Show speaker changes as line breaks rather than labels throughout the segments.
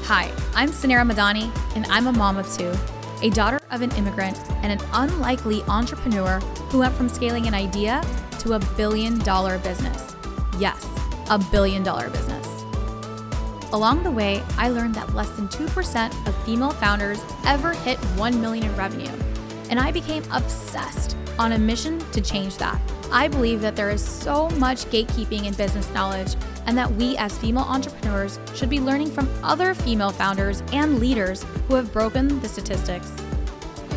Hi, I'm Suneera and I'm a mom of two, a daughter of an immigrant, and an unlikely entrepreneur who went from scaling an idea to a $1 billion business. Yes, a $1 billion business. Along the way, I learned that less than 2% of female founders ever hit 1 million in revenue, and I became obsessed on a mission to change that. I believe that there is so much gatekeeping in business knowledge, and that we as female entrepreneurs should be learning from other female founders and leaders who have broken the statistics.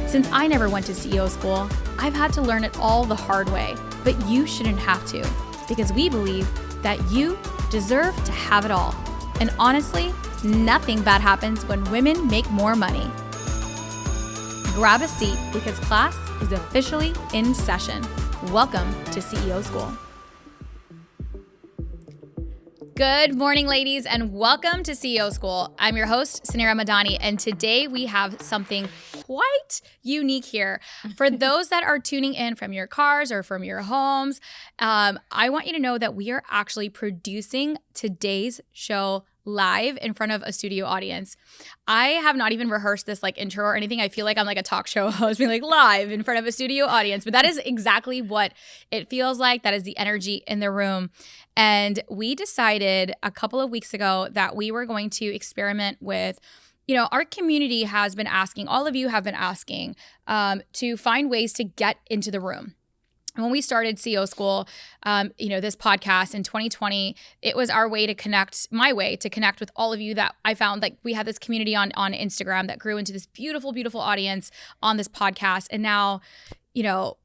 Since I never went to CEO school, I've had to learn it all the hard way, but you shouldn't have to, because we believe that you deserve to have it all. And honestly, nothing bad happens when women make more money. Grab a seat because class is officially in session. Welcome to CEO School. Good morning, ladies, and welcome to CEO School. I'm your host, Suneera, and today we have something quite unique here. For those that are tuning in from your cars or from your homes, I want you to know that we are actually producing today's show live in front of a studio audience. I have not even rehearsed this intro or anything. I feel like I'm like a talk show host being live in front of a studio audience, but that is exactly what it feels like. That is the energy in the room. And we decided a couple of weeks ago that we were going to experiment with, our community has been asking, all of you have been asking to find ways to get into the room. When we started CEO School, this podcast in 2020, it was our way to connect, my way to connect with all of you that I found we had this community on Instagram that grew into this beautiful, beautiful audience on this podcast. And now,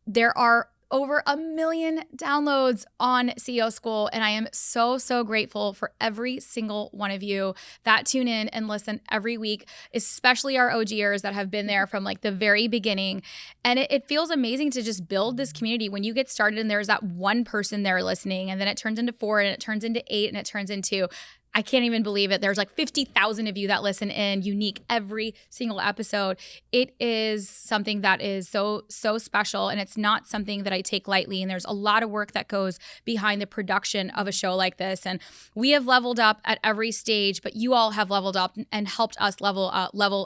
there are over 1 million downloads on CEO School. And I am so, so grateful for every single one of you that tune in and listen every week, especially our OGers that have been there from the very beginning. And it feels amazing to just build this community when you get started and there's that one person there listening, and then it turns into 4 and it turns into 8 and it turns into, I can't even believe it, there's 50,000 of you that listen in unique every single episode. It is something that is so, so special, and it's not something that I take lightly. And there's a lot of work that goes behind the production of a show like this. And we have leveled up at every stage, but you all have leveled up and helped us level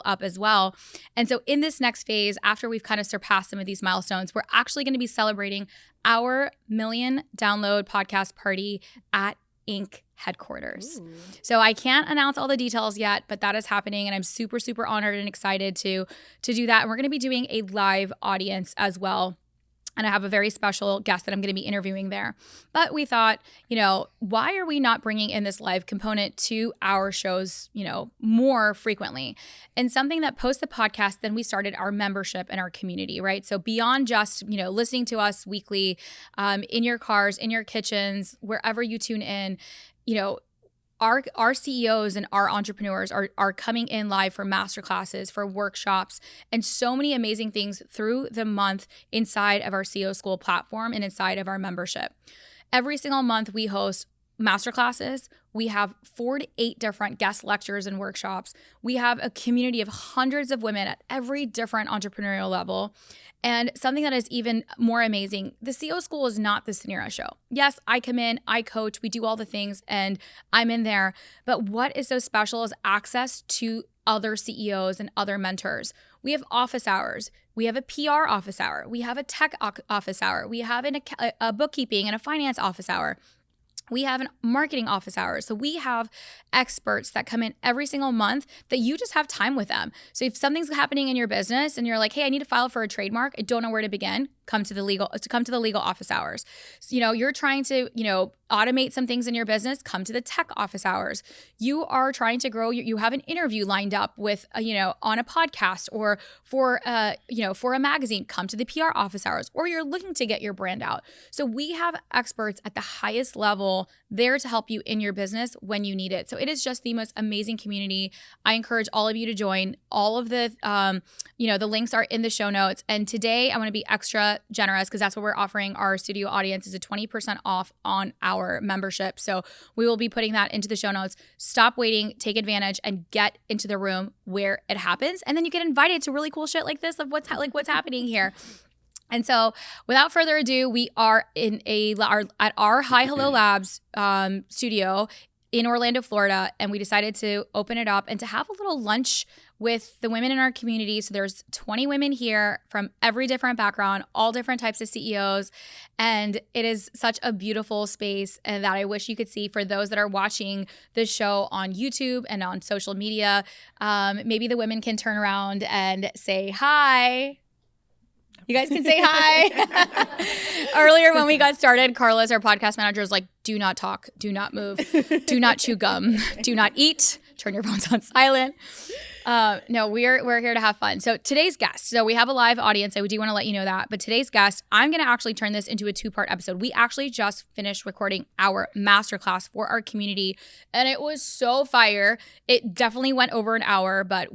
up as well. And so in this next phase, after we've kind of surpassed some of these milestones, we're actually going to be celebrating our 1 million download podcast party at Inc. headquarters. Ooh. So I can't announce all the details yet, but that is happening, and I'm super, super honored and excited to do that. And we're going to be doing a live audience as well. And I have a very special guest that I'm going to be interviewing there. But we thought, why are we not bringing in this live component to our shows, more frequently? And something that post the podcast, then we started our membership and our community, right? So beyond just, listening to us weekly in your cars, in your kitchens, wherever you tune in, our CEOs and our entrepreneurs are coming in live for masterclasses, for workshops, and so many amazing things through the month inside of our CEO School platform and inside of our membership. Every single month we host masterclasses. We have 4 to 8 different guest lectures and workshops. We have a community of hundreds of women at every different entrepreneurial level. And something that is even more amazing, the CEO School is not the Suneera show. Yes, I come in, I coach, we do all the things, and I'm in there. But what is so special is access to other CEOs and other mentors. We have office hours. We have a PR office hour. We have a tech office hour. We have a bookkeeping and a finance office hour. We have a marketing office hour. So we have experts that come in every single month that you just have time with them. So if something's happening in your business and you're like, hey, I need to file for a trademark, I don't know where to begin, come to the legal office hours. So, you're trying to, automate some things in your business, come to the tech office hours. You are trying to grow, you have an interview lined up with, on a podcast or for a magazine, come to the PR office hours, or you're looking to get your brand out. So we have experts at the highest level there to help you in your business when you need it. So it is just the most amazing community. I encourage all of you to join. All of the, the links are in the show notes. And today I want to be extra generous because that's what we're offering our studio audience is a 20% off on our membership. So we will be putting that into the show notes. Stop waiting, take advantage, and get into the room where it happens. And then you get invited to really cool shit like this of what's happening here. And so without further ado, we are at our Hi Hello Labs studio in Orlando, Florida, and we decided to open it up and to have a little lunch with the women in our community. So there's 20 women here from every different background, all different types of CEOs. And it is such a beautiful space and that I wish you could see for those that are watching the show on YouTube and on social media. Maybe the women can turn around and say hi. You guys can say hi. Earlier when we got started, Carla's, our podcast manager, was like, do not talk, do not move, do not chew gum, do not eat, turn your phones on silent. No, we're here to have fun. So today's guest, so we have a live audience. I do want to let you know that. But today's guest, I'm going to actually turn this into a 2-part episode. We actually just finished recording our masterclass for our community, and it was so fire. It definitely went over an hour, but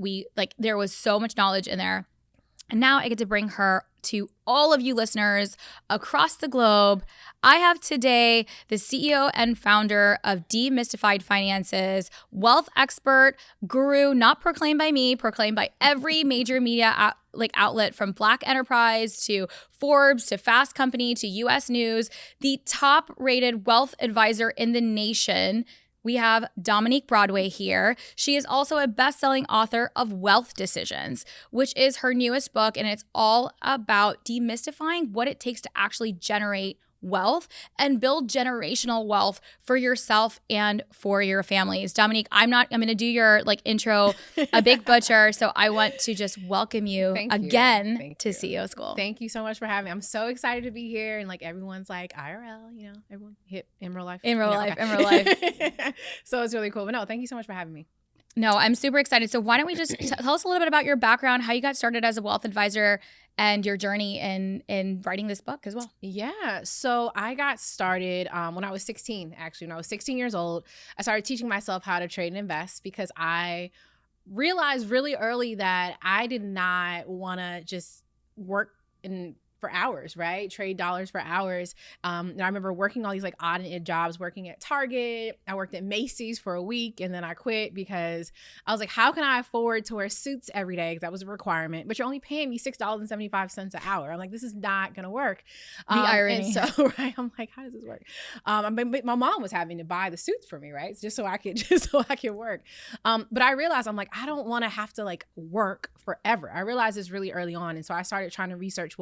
there was so much knowledge in there. And now I get to bring her to all of you listeners across the globe. I have today the CEO and founder of Demystified Finances, wealth expert, guru, not proclaimed by me, proclaimed by every major media outlet, from Black Enterprise to Forbes to Fast Company to US News, the top-rated wealth advisor in the nation. We have Dominique Broadway here. She is also a best-selling author of Wealth Decisions, which is her newest book, and it's all about demystifying what it takes to actually generate wealth and build generational wealth for yourself and for your families. Dominique, I'm going to do your intro a big butcher, so I want to just welcome you again to CEO School.
Thank you so much for having me. I'm so excited to be here, and everyone's like IRL, everyone hit in real life.
In real life.
So it's really cool. But no, thank you so much for having me.
No, I'm super excited. So why don't we just tell us a little bit about your background, how you got started as a wealth advisor, and your journey in writing this book as well.
Yeah. So I got started when I was 16, actually. When I was 16 years old, I started teaching myself how to trade and invest because I realized really early that I did not want to just work for hours, right? Trade dollars for hours. And I remember working all these odd and end jobs, working at Target. I worked at Macy's for a week and then I quit because I was like, how can I afford to wear suits every day? Because that was a requirement, but you're only paying me $6.75 an hour. I'm like, this is not going to work.
The irony.
And so, right, I'm like, how does this work? My mom was having to buy the suits for me, right? Just so I could work. But I realized I'm like, I don't want to have to work forever. I realized this really early on. And so I started trying to research,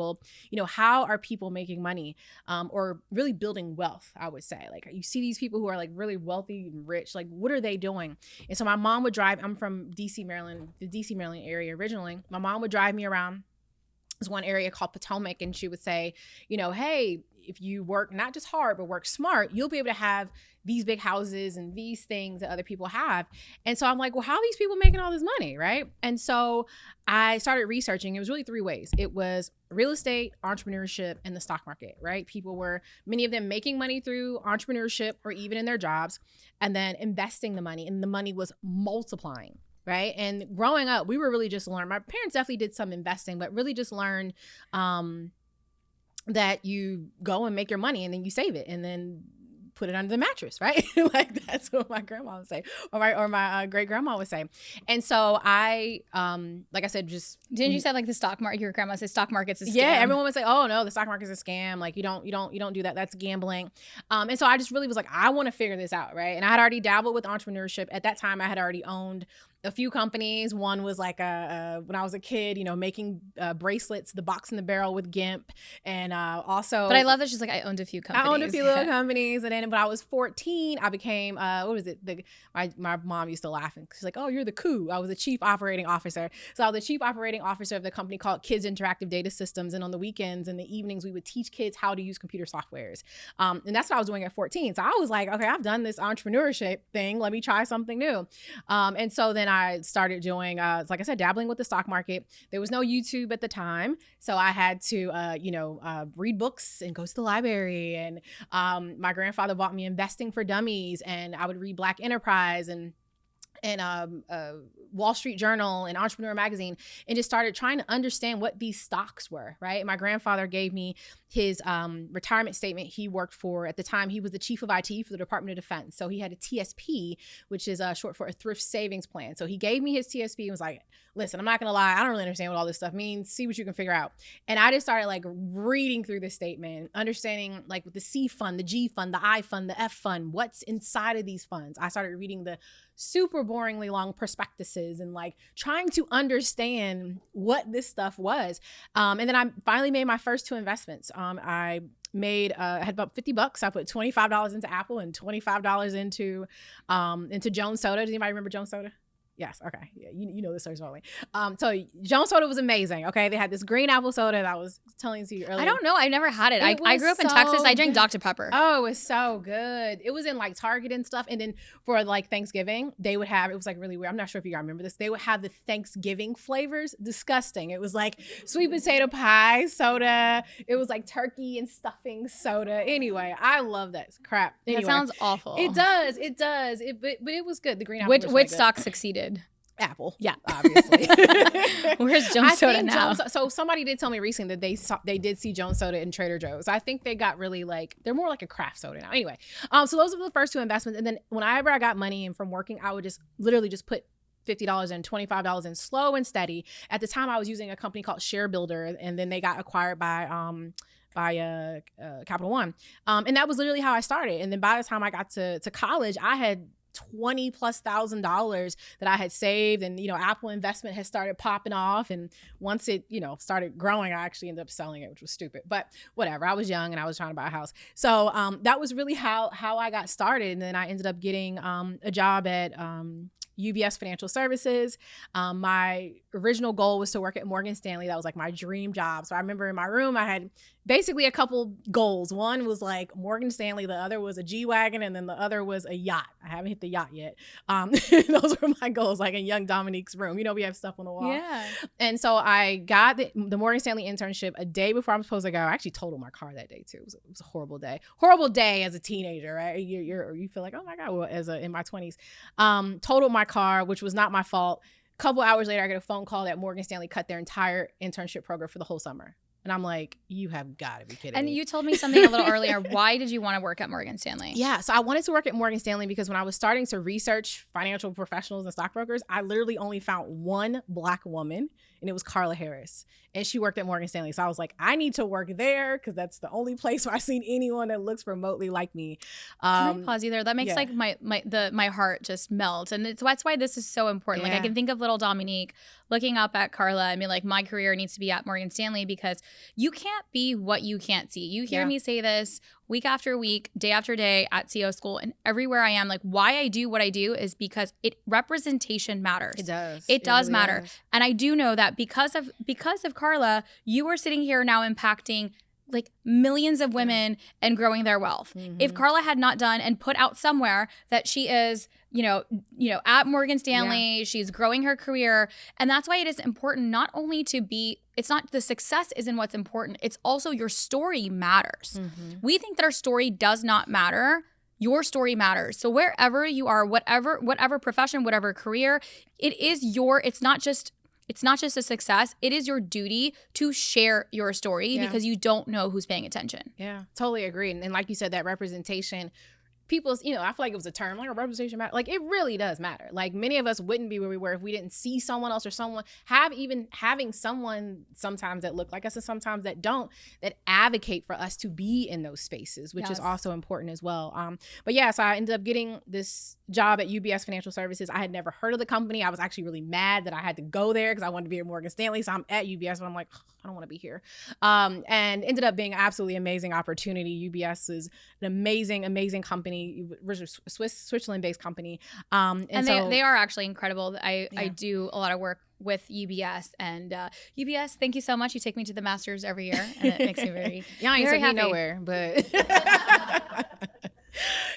how are people making money or really building wealth, I would say. You see these people who are really wealthy and rich, what are they doing? And so my mom would drive, I'm from DC, Maryland, the DC, Maryland area originally. My mom would drive me around this one area called Potomac, and she would say, hey, if you work not just hard, but work smart, you'll be able to have these big houses and these things that other people have. And so I'm like, well, how are these people making all this money, right? And so I started researching. It was really 3 ways. It was real estate, entrepreneurship, and the stock market, right? Many of them making money through entrepreneurship or even in their jobs, and then investing the money, and the money was multiplying. Right. And growing up, we were really just learning. My parents definitely did some investing, but really just learned that you go and make your money and then you save it and then put it under the mattress, right? That's what my grandma would say, or my great grandma would say. And so I, like I said, just
didn't you say the stock market? Your grandma said stock market's a scam.
Yeah, everyone would say, "Oh no, the stock market's a scam. You don't do that. That's gambling." And so I just really was like, I want to figure this out, right? And I had already dabbled with entrepreneurship at that time. I had already owned a few companies. One was when I was a kid, making bracelets, the box and the barrel with GIMP, and also.
But I love that she's I owned a few companies.
I owned a few little companies, and then when I was 14, I became my mom used to laugh and she's like, "Oh, you're the coup." I was the chief operating officer. So I was the chief operating officer of the company called Kids Interactive Data Systems, and on the weekends and the evenings, we would teach kids how to use computer softwares, and that's what I was doing at 14. So I was like, okay, I've done this entrepreneurship thing. Let me try something new, and so then I started doing, like I said, dabbling with the stock market. There was no YouTube at the time, so I had to, read books and go to the library. And my grandfather bought me Investing for Dummies, and I would read Black Enterprise. And Wall Street Journal and Entrepreneur Magazine, and just started trying to understand what these stocks were, right? My grandfather gave me his retirement statement. He worked for, at the time, he was the chief of IT for the Department of Defense. So he had a TSP, which is short for a thrift savings plan. So he gave me his TSP and was like, listen, I'm not going to lie, I don't really understand what all this stuff means. See what you can figure out. And I just started like reading through this statement, understanding like the C fund, the G fund, the I fund, the F fund, what's inside of these funds. I started reading the super boringly long prospectuses and like trying to understand what this stuff was. And then I finally made my first 2 investments. I had about $50. I put $25 into Apple and $25 into Jones Soda. Does anybody remember Jones Soda? Yes. Okay. Yeah. You know this story probably. So Jones Soda was amazing. Okay. They had this green apple soda that I was telling you earlier.
I don't know. I've never had it. I grew up in Texas. I drank Dr. Pepper.
Oh, it was so good. It was in like Target and stuff. And then for like Thanksgiving, they would have, it was like really weird. I'm not sure if you guys remember this. They would have the Thanksgiving flavors. Disgusting. It was like sweet potato pie soda. It was like turkey and stuffing soda. Anyway, I love that crap. Anyway,
that sounds awful.
It does. But it was good. The green apple was
which
really
stock succeeded?
Apple. Yeah, obviously.
Where's Jones Soda now?
So somebody did tell me recently that they did see Jones Soda in Trader Joe's. I think they got really like, they're more like a craft soda now. Anyway, so those were the first 2 investments. And then whenever I got money and from working, I would just literally just put $50 and $25 in slow and steady. At the time I was using a company called Share Builder, and then they got acquired by Capital One. And that was literally how I started. And then by the time I got to college, I had $20,000+ that I had saved, and Apple investment has started popping off, and once it started growing, I actually ended up selling it, which was stupid, but whatever. I was young and I was trying to buy a house, so that was really how I got started. And then I ended up getting a job at UBS Financial Services. My original goal was to work at Morgan Stanley. That was like my dream job. So I remember in my room, I had basically a couple goals. One was like Morgan Stanley. The other was a G-Wagon. And then the other was a yacht. I haven't hit the yacht yet. Those were my goals, like in young Dominique's room. We have stuff on the wall.
Yeah.
And so I got the Morgan Stanley internship a day before I'm supposed to go. I actually totaled my car that day too. It was a horrible day. Horrible day as a teenager, right? You feel like, oh my God, well, in my 20s. Totaled my car, which was not my fault. A couple hours later, I get a phone call that Morgan Stanley cut their entire internship program for the whole summer. And I'm like, you have got to be kidding me.
And you told me something a little earlier. Why did you want to work at Morgan Stanley?
Yeah, so I wanted to work at Morgan Stanley because when I was starting to research financial professionals and stockbrokers, I literally only found one Black woman, and it was Carla Harris. And she worked at Morgan Stanley. So I was like, I need to work there because that's the only place where I've seen anyone that looks remotely like me.
Can I pause you there? That makes like my heart just melt. And that's why this is so important.
Yeah.
Like I can think of little Dominique looking up at Carla. I mean, like my career needs to be at Morgan Stanley because you can't be what you can't see. You hear me say this week after week, day after day at CEO school and everywhere I am. Like why I do what I do is because representation matters.
It does.
It does
really
matter.
does.
And I do know that because of Carla, you are sitting here now impacting like millions of women and growing their wealth.
Mm-hmm.
If Carla had not done and put out somewhere that she is, at Morgan Stanley, she's growing her career. And that's why it is important not only to be, it's not the success isn't what's important. It's also your story matters.
Mm-hmm.
We think that our story does not matter. Your story matters. So wherever you are, whatever profession, whatever career, it's not just a success. It is your duty to share your story because you don't know who's paying attention.
Yeah, totally agree. And like you said, that representation, people's, I feel like it was a term, like a representation matter. Like it really does matter. Like many of us wouldn't be where we were if we didn't see someone else or someone having someone sometimes that look like us and sometimes that don't, that advocate for us to be in those spaces, which is also important as well. But yeah, so I ended up getting this job at UBS Financial Services. I had never heard of the company. I was actually really mad that I had to go there because I wanted to be at Morgan Stanley. So I'm at UBS, but I'm like, I don't want to be here. And ended up being an absolutely amazing opportunity. UBS is an amazing, amazing company, Switzerland-based company. And so,
they are actually incredible. I do a lot of work with UBS, and UBS, thank you so much. You take me to the Masters every year, and it makes me very,
y'all ain't
very
taking
happy.
me nowhere, but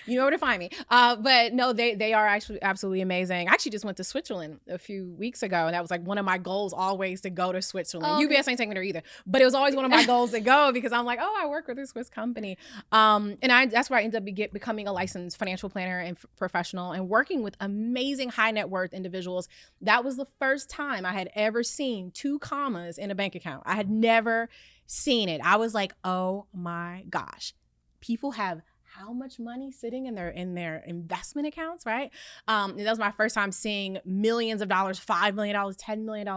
You know where to find me. But no, they are actually absolutely amazing. I actually just went to Switzerland a few weeks ago, and that was like one of my goals always to go to Switzerland.
Oh,
UBS ain't taking me there either, but it was always one of my goals to go because I'm like, oh, I work with a Swiss company. That's where I ended up becoming a licensed financial planner and professional and working with amazing high net worth individuals. That was the first time I had ever seen 2 commas in a bank account. I had never seen it. I was like, oh my gosh, people have how much money sitting in their investment accounts, right? And that was my first time seeing millions of dollars, $5 million, $10 million.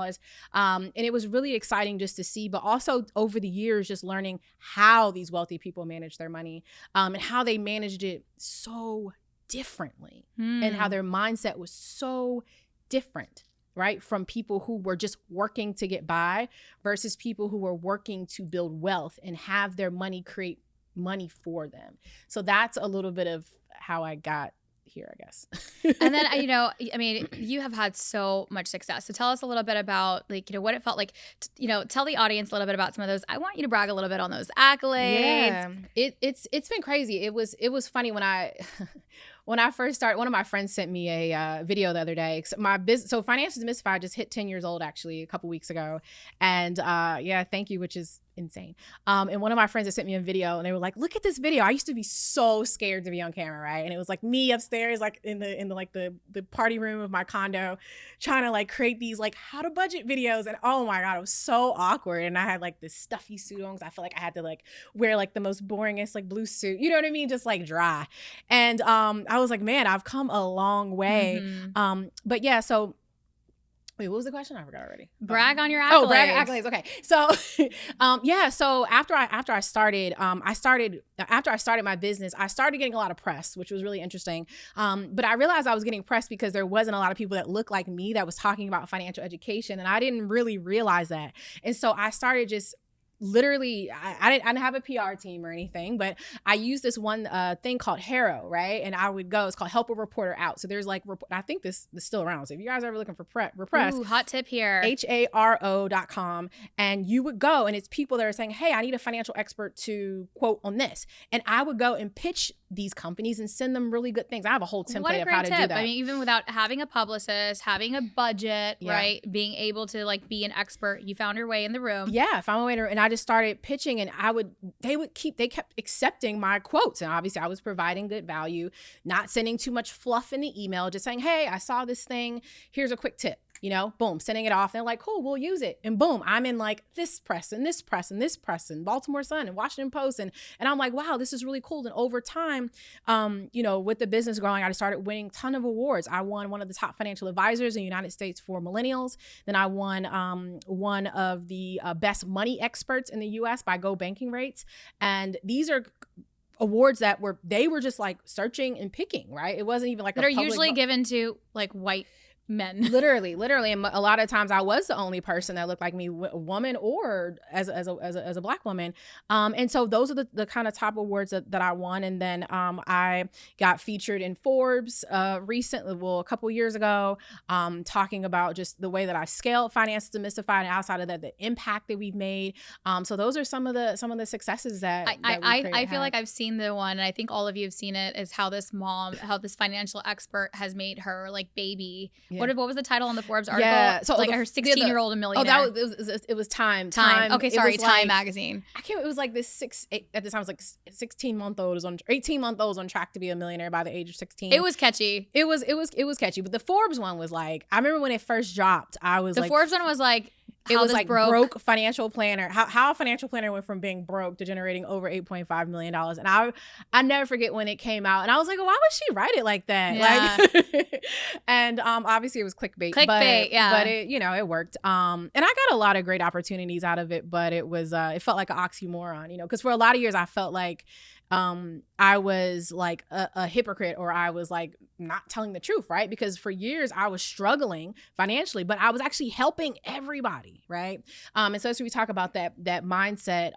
And it was really exciting just to see, but also over the years, just learning how these wealthy people manage their money and how they managed it so differently and how their mindset was so different, right? From people who were just working to get by versus people who were working to build wealth and have their money create money for them. So that's a little bit of how I got here, I guess.
And then, you have had so much success. So tell us a little bit about what it felt like, tell the audience a little bit about some of those. I want you to brag a little bit on those accolades.
Yeah, it's been crazy. It was funny when I first started. One of my friends sent me a video the other day. So Finances Demystified just hit 10 years old actually a couple weeks ago, and thank you, which is insane. And one of my friends had sent me a video, and they were like, "Look at this video." I used to be so scared to be on camera, right? And it was like me upstairs, like in the party room of my condo, trying to like create these like how to budget videos, and oh my god, it was so awkward. And I had like this stuffy suit on, because I felt like I had to like wear like the most boringest like blue suit, you know what I mean, just like dry. And I was like, man, I've come a long way. But yeah, so wait, what was the question? I forgot already.
Brag on your accolades.
Oh, brag accolades. Okay. So, so after I started my business, I started getting a lot of press, which was really interesting. But I realized I was getting press because there wasn't a lot of people that looked like me that was talking about financial education. And I didn't really realize that. And so I started just literally, I didn't have a PR team or anything, but I used this one thing called Haro, right? And I would go, it's called Help a Reporter Out. So there's like, I think this is still around. So if you guys are ever looking for press,
ooh, hot tip here,
haro.com. And you would go, and it's people that are saying, hey, I need a financial expert to quote on this. And I would go and pitch these companies and send them really good things. I have a whole template of how to do that.
I mean, even without having a publicist, having a budget, right? Being able to like be an expert, you found your way in the room.
Yeah, I found my way in the room, and I just started pitching, and they kept accepting my quotes. And obviously I was providing good value, not sending too much fluff in the email, just saying, hey, I saw this thing. Here's a quick tip. Boom, sending it off. And they're like, cool, we'll use it. And boom, I'm in like this press and this press and this press and Baltimore Sun and Washington Post. And I'm like, wow, this is really cool. And over time, with the business growing, I started winning a ton of awards. I won one of the top financial advisors in the United States for millennials. Then I won one of the best money experts in the US by Go Banking Rates. And these are awards that were just like searching and picking, right? It wasn't even like
that are usually given to like white men.
Literally. And a lot of times I was the only person that looked like me, a woman or as a Black woman. And so those are the kind of top awards that I won. And then I got featured in Forbes recently, a couple years ago, talking about just the way that I scaled Finances Demystified, and outside of that, the impact that we've made. So those are some of the successes that
I feel like I've seen the one, and I think all of you have seen it, is how this financial expert has made her like baby. Yeah. What was the title on the Forbes article? Yeah, so like her 16-year-old a millionaire.
Oh, it was Time.
Okay, sorry, Time magazine.
I can't. It was like this at the time. It was like 18-month-old on track to be a millionaire by the age of 16.
It was catchy.
It was catchy. But the Forbes one was like, I remember when it first dropped, the
Forbes one was like,
it was like broke financial planner. How a financial planner went from being broke to generating over $8.5 million. And I never forget when it came out. And I was like, well, why would she write it like that?
Yeah.
Like, and obviously it was clickbait.
Yeah.
But it, it worked. And I got a lot of great opportunities out of it. But it was it felt like an oxymoron, because for a lot of years I felt like I was like a hypocrite, or I was like not telling the truth, right? Because for years I was struggling financially, but I was actually helping everybody, right? And so as we talk about that mindset,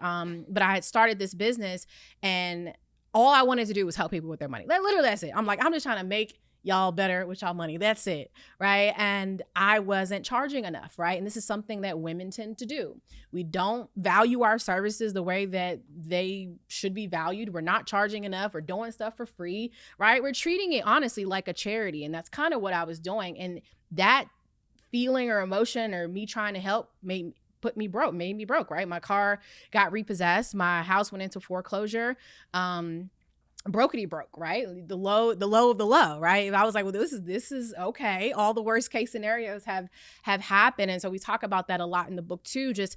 but I had started this business, and all I wanted to do was help people with their money. Like literally that's it. I'm like, I'm just trying to make y'all better with y'all money. That's it, right? And I wasn't charging enough, right? And this is something that women tend to do. We don't value our services the way that they should be valued. We're not charging enough. We're doing stuff for free, right? We're treating it honestly like a charity. And that's kind of what I was doing. And that feeling or emotion or me trying to help made me broke, right? My car got repossessed. My house went into foreclosure. Brokety broke, right? The low of the low, right? And I was like, well, this is okay. All the worst case scenarios have happened. And so we talk about that a lot in the book too, just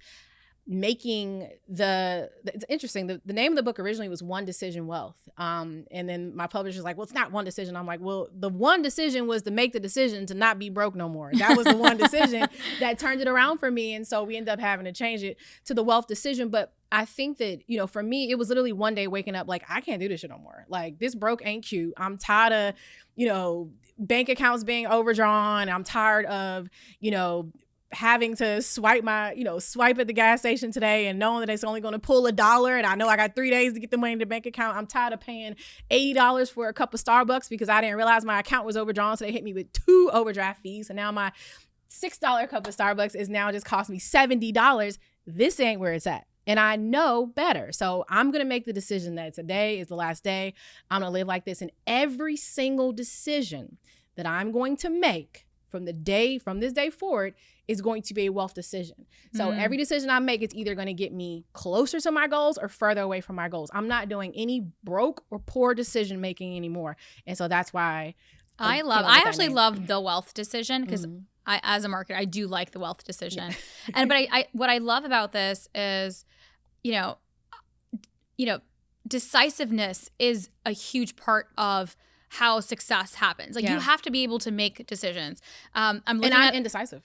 making it's interesting. The name of the book originally was One Decision Wealth. And then my publisher's like, well, it's not one decision. I'm like, well, the one decision was to make the decision to not be broke no more. That was the one decision that turned it around for me. And so we ended up having to change it to the wealth decision. But I think that, for me, it was literally one day waking up like, I can't do this shit no more. Like, this broke ain't cute. I'm tired of, bank accounts being overdrawn. I'm tired of, having to swipe at the gas station today and knowing that it's only going to pull $1 and I know I got 3 days to get the money in the bank account. I'm tired of paying $80 for a cup of Starbucks because I didn't realize my account was overdrawn. So they hit me with 2 overdraft fees. And now my $6 cup of Starbucks is now just cost me $70. This ain't where it's at. And I know better. So I'm going to make the decision that today is the last day. I'm going to live like this. And every single decision that I'm going to make from this day forward is going to be a wealth decision. So every decision I make, it's either going to get me closer to my goals or further away from my goals. I'm not doing any broke or poor decision making anymore. And so that's why
I actually love the wealth decision because I, as a marketer, I do like the wealth decision. But what I love about this is, decisiveness is a huge part of how success happens. Like you have to be able to make decisions. I'm
indecisive.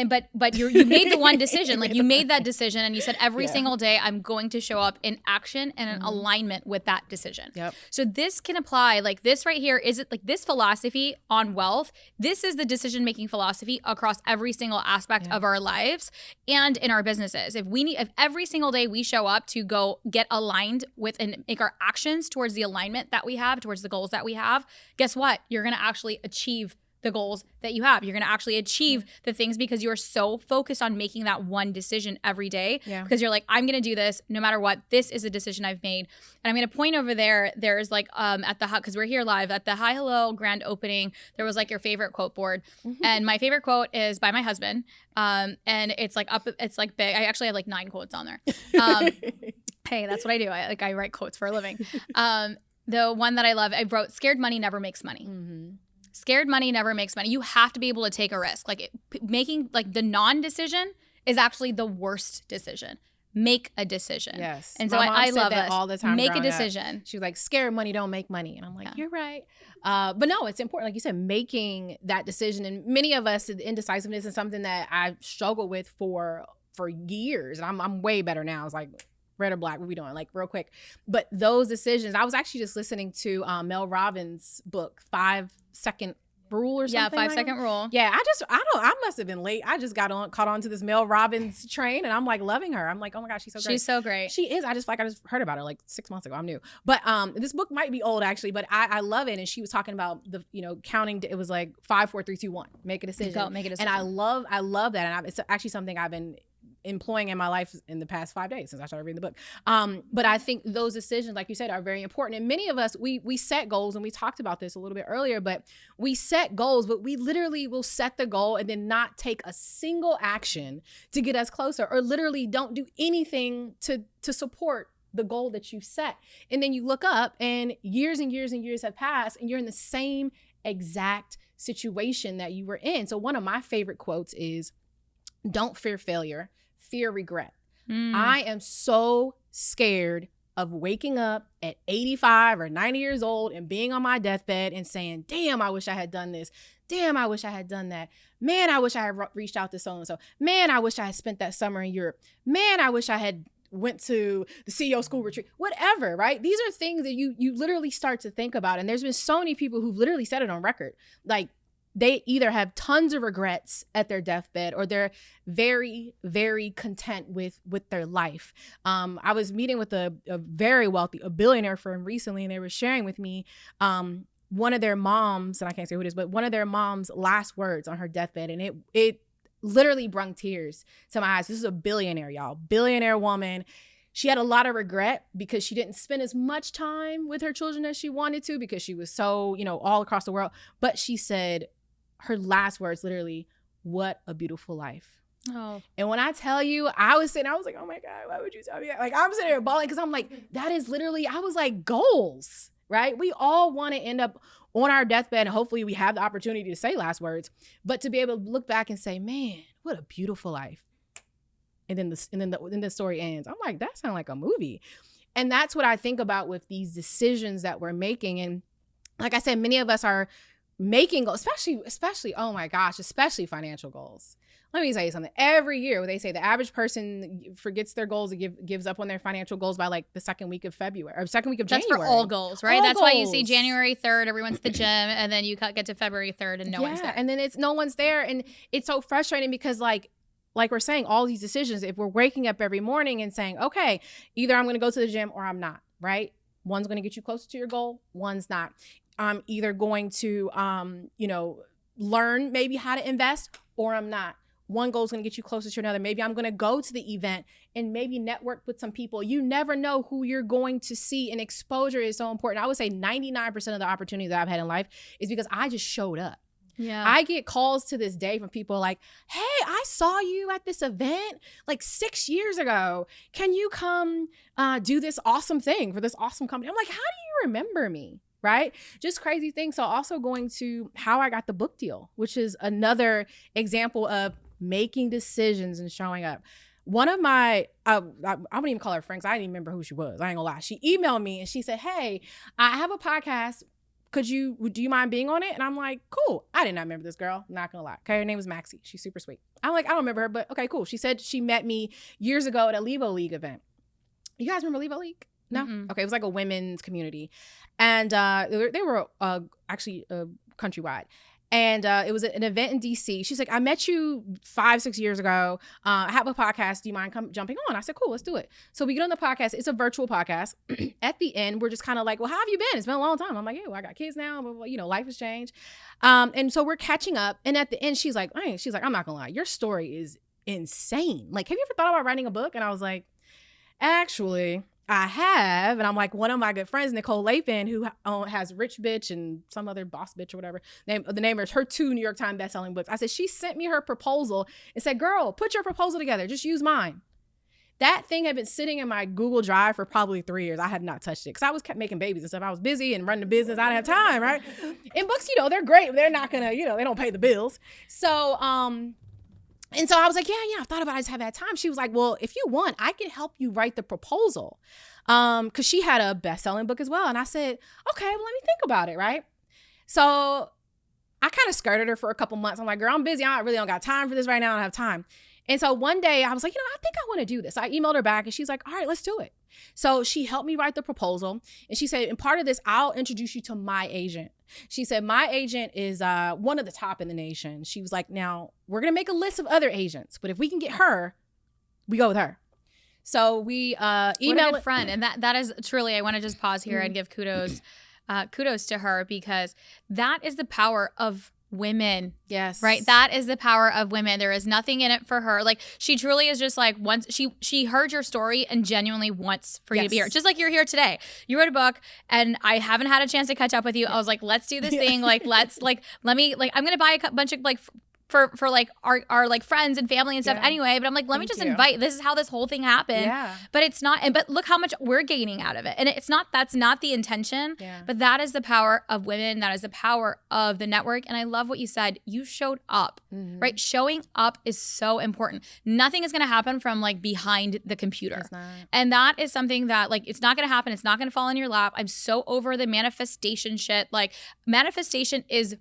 But you made the one decision. Like you made that decision and you said every single day I'm going to show up in action and in alignment with that decision.
Yep.
So this can apply, like this right here, is it like this philosophy on wealth? This is the decision-making philosophy across every single aspect of our lives and in our businesses. If every single day we show up to go get aligned with and make our actions towards the alignment that we have, towards the goals that we have, guess what? You're going to actually achieve the goals that you have. You're going to actually achieve the things because you're so focused on making that one decision every day because you're like, I'm going to do this no matter what. This is a decision I've made. And I'm going to point over there. There's like at the because we're here live at the Hi Hello grand opening. There was like your favorite quote board. And my favorite quote is by my husband. And it's like it's like big. I actually have like 9 quotes on there. Hey, that's what I do. I write quotes for a living. The one that I love, I wrote, scared money never makes money. Scared money never makes money. You have to be able to take a risk. Like making like the non-decision is actually the worst decision. Make a decision.
Yes.
And so I love
that
this.
all the time.
Make a decision.
She was like, scared money don't make money. And I'm like, you're right. But no, it's important. Like you said, making that decision. And many of us, indecisiveness is something that I've struggled with for years. And I'm way better now. It's like, red or black, what we doing? Like real quick. But those decisions, I was actually just listening to Mel Robbins' book, 5 Second Rule or something.
5 Second Rule.
Yeah, I must have been late. I just caught on to this Mel Robbins train and I'm like loving her. I'm like, oh my gosh, she's so great.
She's so great.
She is. I just heard about her like 6 months ago. I'm new. But this book might be old actually, but I love it. And she was talking about the, counting, it was like 5, 4, 3, 2, 1. Make a decision.
Go, make a decision.
And I love that. And it's actually something I've been employing in my life in the past 5 days since I started reading the book. But I think those decisions, like you said, are very important. And many of us, we set goals, and we talked about this a little bit earlier, but we set goals, but we literally will set the goal and then not take a single action to get us closer, or literally don't do anything to support the goal that you set. And then you look up and years and years and years have passed and you're in the same exact situation that you were in. So one of my favorite quotes is, don't fear failure, fear regret. I am so scared of waking up at 85 or 90 years old and being on my deathbed and saying, damn, I wish I had done this. Damn, I wish I had done that. Man, I wish I had reached out to so-and-so. Man, I wish I had spent that summer in Europe. Man, I wish I had went to the CEO school retreat, whatever, right? These are things that you literally start to think about. And there's been so many people who've literally said it on record. Like, they either have tons of regrets at their deathbed or they're very, very content with their life. I was meeting with a very wealthy, a billionaire firm recently, and they were sharing with me one of their moms, and I can't say who it is, but one of their mom's last words on her deathbed, and it literally brung tears to my eyes. This is a billionaire, y'all. Billionaire woman. She had a lot of regret because she didn't spend as much time with her children as she wanted to because she was so, all across the world. But she said her last words, literally, what a beautiful life.
Oh.
And when I tell you, I was like, oh my God, why would you tell me that? Like, I'm sitting there bawling because I'm like, that is literally, I was like, goals, right? We all want to end up on our deathbed, and hopefully we have the opportunity to say last words, but to be able to look back and say, man, what a beautiful life. And then the story ends. I'm like, that sounds like a movie. And that's what I think about with these decisions that we're making. And like I said, many of us are making goals, especially, oh my gosh, especially financial goals. Let me tell you something. Every year, they say the average person forgets their goals and gives up on their financial goals by like the second week of February or second week of January.
That's for all goals, right?
All
That's
goals.
why you see January 3rd, everyone's at the gym, and then you get to February 3rd and no one's there.
And then no one's there. And it's so frustrating because like we're saying, all these decisions, if we're waking up every morning and saying, okay, either I'm going to go to the gym or I'm not, right? One's going to get you closer to your goal. One's not. I'm either going to, learn maybe how to invest or I'm not. One goal is going to get you closer to another. Maybe I'm going to go to the event and maybe network with some people. You never know who you're going to see, and exposure is so important. I would say 99% of the opportunities that I've had in life is because I just showed up.
Yeah.
I get calls to this day from people like, hey, I saw you at this event like 6 years ago. Can you come do this awesome thing for this awesome company? I'm like, how do you remember me? Right? Just crazy things. So also going to how I got the book deal, which is another example of making decisions and showing up. One of my, I wouldn't even call her friends. I didn't even remember who she was. I ain't gonna lie. She emailed me and she said, hey, I have a podcast. Do you mind being on it? And I'm like, cool. I did not remember this girl. I'm not gonna lie. Okay, her name was Maxie. She's super sweet. I'm like, I don't remember her, but okay, cool. She said she met me years ago at a Levo League event. You guys remember Levo League? No? Mm-mm. Okay, it was like a women's community. And they were actually countrywide. And it was an event in DC. She's like, I met you 5-6 years ago. I have a podcast. Do you mind jumping on? I said, cool, let's do it. So we get on the podcast. It's a virtual podcast. At the end, we're just kind of like, well, how have you been? It's been a long time. I'm like, yeah, well, I got kids now. But, life has changed. And so we're catching up. And at the end, she's like, I'm not gonna lie. Your story is insane. Like, have you ever thought about writing a book? And I was like, actually, I have. And I'm like, one of my good friends, Nicole Lapin, who has Rich Bitch and some other Boss Bitch or whatever. The name is her 2 New York Times bestselling books. I said, she sent me her proposal and said, girl, put your proposal together. Just use mine. That thing had been sitting in my Google Drive for probably 3 years. I had not touched it because I was kept making babies and stuff. I was busy and running the business. I didn't have time, right? And books, they're great. They're not going to, they don't pay the bills. So, and so I was like, yeah, I thought about it. I just haven't had time. She was like, well, if you want, I can help you write the proposal. Because she had a best-selling book as well. And I said, okay, well, let me think about it, right? So I kind of skirted her for a couple months. I'm like, girl, I'm busy. I really don't got time for this right now. I don't have time. And so one day I was like, I think I want to do this. I emailed her back and she's like, all right, let's do it. So she helped me write the proposal. And she said, and part of this, I'll introduce you to my agent. She said, my agent is one of the top in the nation. She was like, now we're going to make a list of other agents, but if we can get her, we go with her. So we emailed.
What a good friend. And that is truly, I want to just pause here and give kudos to her, because that is the power of women.
Yes.
Right? That is the power of women. There is nothing in it for her. Like, she truly is just like, once she heard your story and genuinely wants for you to be here. Just like you're here today. You wrote a book and I haven't had a chance to catch up with you. I was like, let's do this thing. Like, let me, like, I'm going to buy a bunch of like, for like our like friends and family and stuff anyway, but I'm like, let me just invite. This is how this whole thing happened. But it's not, but look how much we're gaining out of it. And that's not the intention, but that is the power of women. That is the power of the network. And I love what you said. You showed up, right? Showing up is so important. Nothing is going to happen from like behind the computer. And that is something that, like, it's not going to happen. It's not going to fall in your lap. I'm so over the manifestation shit. Like, manifestation is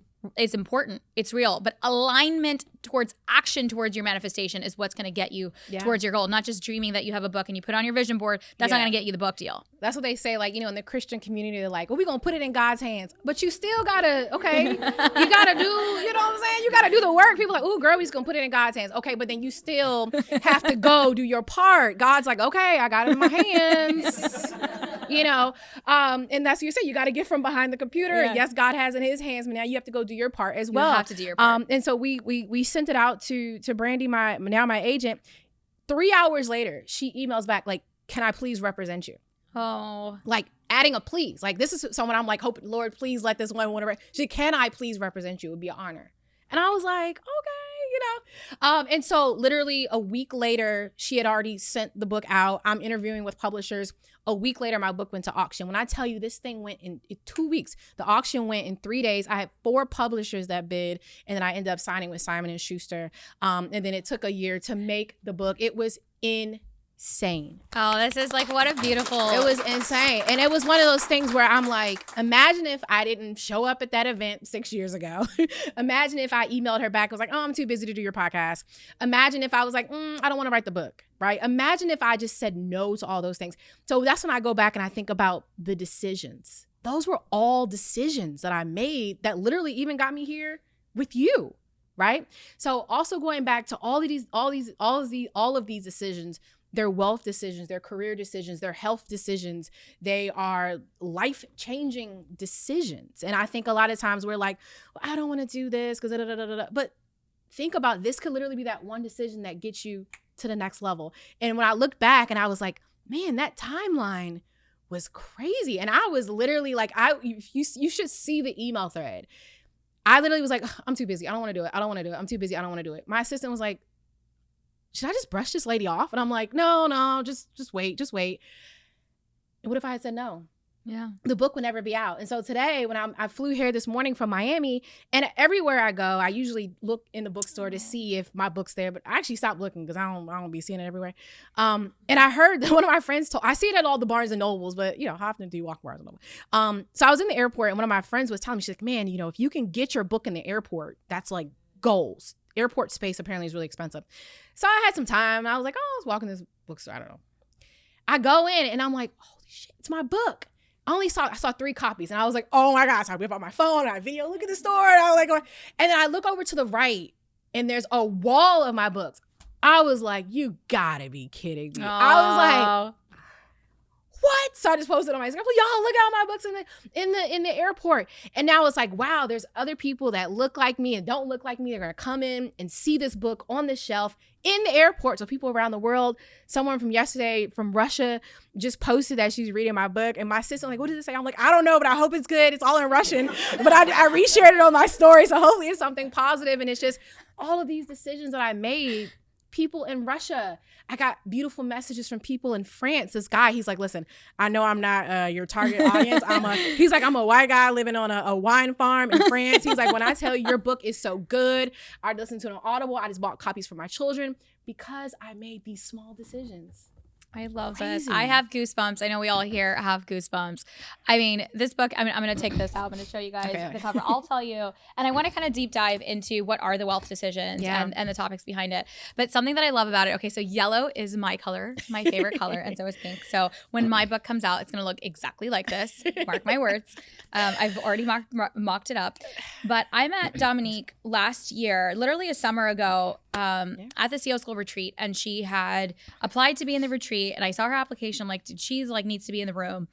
important. It's real. But alignment towards action towards your manifestation is what's going to get you towards your goal. Not just dreaming that you have a book and you put on your vision board. That's not going to get you the book deal.
That's what they say, like, in the Christian community, they're like, well, we're going to put it in God's hands. But you still got to, okay, you got to do, you know what I'm saying? You got to do the work. People are like, ooh, girl, we're going to put it in God's hands. Okay, but then you still have to go do your part. God's like, okay, I got it in my hands. And that's what you say. You got to get from behind the computer.
Yeah.
Yes, God has in his hands, but now you have to go do your part as well.
You have to do your part.
And so we sent it out to Brandy, my agent. 3 hours later, she emails back like, can I please represent you?
Oh.
Like adding a please. Like this is someone I'm like, hoping, Lord, please let this one whatever. She said, can I please represent you? It would be an honor. And I was like, okay, and so literally a week later, she had already sent the book out. I'm interviewing with publishers. A week later, my book went to auction. When I tell you this thing went in 2 weeks, the auction went in 3 days. I had 4 publishers that bid, and then I ended up signing with Simon & Schuster. And then it took a year to make the book. It was insane.
Oh, this is like, what a beautiful.
It was insane. And it was one of those things where I'm like, imagine if I didn't show up at that event 6 years ago. Imagine if I emailed her back, was like, oh, I'm too busy to do your podcast. Imagine if I was like, I don't want to write the book, right? Imagine if I just said no to all those things. So that's when I go back and I think about the decisions. Those were all decisions that I made that literally even got me here with you, right? So also going back to all of these decisions, their wealth decisions, their career decisions, their health decisions, they are life-changing decisions. And I think a lot of times we're like, well, I don't want to do this because but think about this could literally be that one decision that gets you to the next level. And when I looked back and I was like, man, that timeline was crazy. And I was literally like, you should see the email thread. I literally was like, I'm too busy. I don't want to do it. I don't want to do it. I'm too busy. I don't want to do it. My assistant was like, should I just brush this lady off? And I'm like, no, just wait. And what if I had said no?
Yeah.
The book would never be out. And so today when I flew here this morning from Miami, and everywhere I go, I usually look in the bookstore to see if my book's there, but I actually stopped looking because I don't be seeing it everywhere. And I heard that one of my friends I see it at all the Barnes and Nobles, but how often do you walk Barnes and Noble? So I was in the airport and one of my friends was telling me, she's like, man, if you can get your book in the airport, that's like goals. Airport space apparently is really expensive. So I had some time and I was like, I was walking this bookstore. I don't know. I go in and I'm like, holy shit, it's my book. I saw 3 copies and I was like, oh my God. So I whip out my phone and I video, look at the store. And I was like, and then I look over to the right and there's a wall of my books. I was like, you gotta be kidding me. I was like, what? So I just posted on my Instagram, y'all look at my books in the airport. And now it's like, wow, there's other people that look like me and don't look like me. They're gonna come in and see this book on the shelf in the airport. So people around the world, someone from yesterday from Russia just posted that she's reading my book. And my sister like, what does it say? I'm like, I don't know, but I hope it's good. It's all in Russian. But I reshared it on my story. So hopefully it's something positive. And it's just all of these decisions that I made. People in Russia. I got beautiful messages from people in France. This guy, he's like, listen, I know I'm not your target audience. He's like, I'm a white guy living on a wine farm in France. He's like, when I tell you your book is so good, I listened to it on Audible. I just bought copies for my children because I made these small decisions.
I love this. I have goosebumps. I know we all here have goosebumps. I mean, this book, I'm going to take this out. I'm going to show you guys the cover. I'll tell you. And I want to kind of deep dive into what are the wealth decisions and the topics behind it. But something that I love about it, okay, so yellow is my color, my favorite color, and so is pink. So when my book comes out, it's going to look exactly like this. Mark my words. I've already mocked it up. But I met Dominique last year, literally a summer ago, at the CEO School retreat, and she had applied to be in the retreat. And I saw her application. I'm like, she's like needs to be in the room.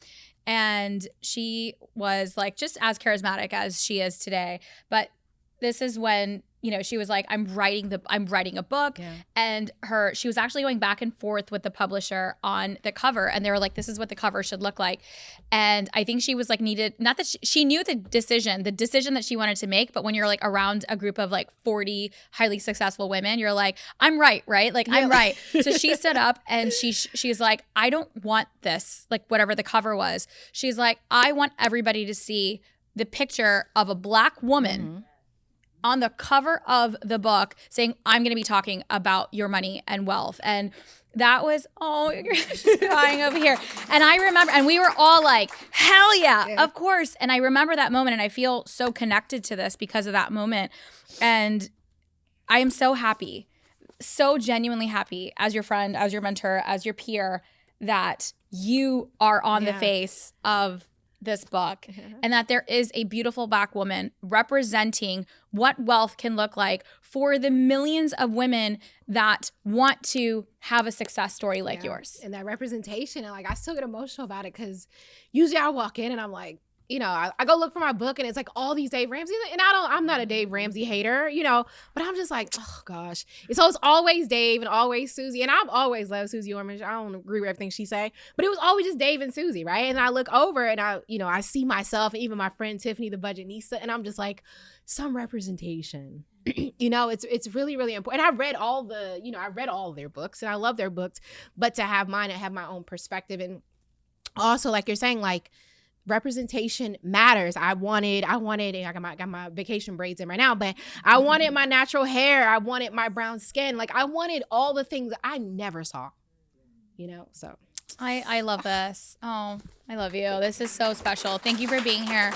And she was like just as charismatic as she is today. But this is when, she was like, I'm writing a book. Yeah. And she was actually going back and forth with the publisher on the cover. And they were like, this is what the cover should look like. And I think she was like not that she knew the decision that she wanted to make. But when you're like around a group of like 40 highly successful women, you're like, I'm right? Like, yeah. I'm right. So she stood up and she's like, I don't want this, like whatever the cover was. She's like, I want everybody to see the picture of a Black woman on the cover of the book saying, I'm going to be talking about your money and wealth. And that was, you're just crying over here. And I remember, and we were all like, hell yeah, of course. And I remember that moment and I feel so connected to this because of that moment. And I am so happy, so genuinely happy as your friend, as your mentor, as your peer, that you are on the face of this book and that there is a beautiful Black woman representing what wealth can look like for the millions of women that want to have a success story like yours.
And that representation, and like I still get emotional about it because usually I walk in and I'm like, you know, I go look for my book and it's like all these Dave Ramsey, and I'm not a Dave Ramsey hater, you know, but I'm just like, oh gosh. And so it's always Dave and always Susie. And I've always loved Susie Orman. I don't agree with everything she say, but it was always just Dave and Susie, right? And I look over and I see myself and even my friend Tiffany, the budget Nisa, and I'm just like, some representation. You know, it's really, really important. And I read all of their books and I love their books, but to have mine and have my own perspective. And also, like you're saying, like, representation matters. I wanted, and I got my vacation braids in right now, but I wanted my natural hair. I wanted my brown skin. Like I wanted all the things that I never saw, you know, so.
I love this. Oh, I love you. This is so special. Thank you for being here.